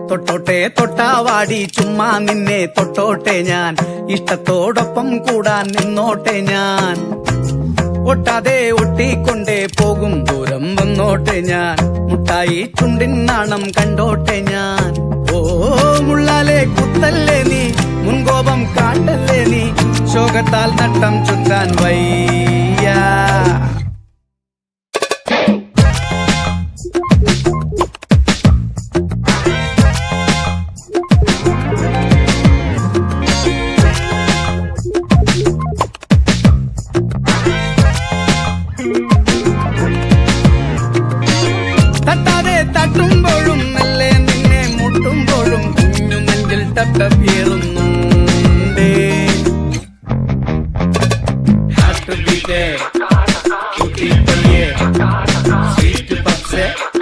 തൊട്ടോട്ടെ തൊട്ടാവാടി ചുമ്മാ നിന്നെ തൊട്ടോട്ടെ ഞാൻ ഇഷ്ടത്തോടൊപ്പം കൂടാൻ നിന്നോട്ടെ ഞാൻ ഒട്ടാതെ ഒട്ടിക്കൊണ്ടേ പോകും ദൂരം വന്നോട്ടെ ഞാൻ മുട്ടായി ചുണ്ടിൻ നാണം കണ്ടോട്ടെ ഞാൻ ഓ മുള്ളാലെ കുത്തല്ലേ നീ മുൻകോപം കാട്ടല്ലേ നീ ശോകത്താൽ നട്ടം ചുറ്റാൻ വയ്യ തട്ടുമ്പോഴും മെല്ലെ നിന്നെ മുട്ടുമ്പോഴും കുഞ്ഞു നെഞ്ചിൽ തട്ട പേറുന്നു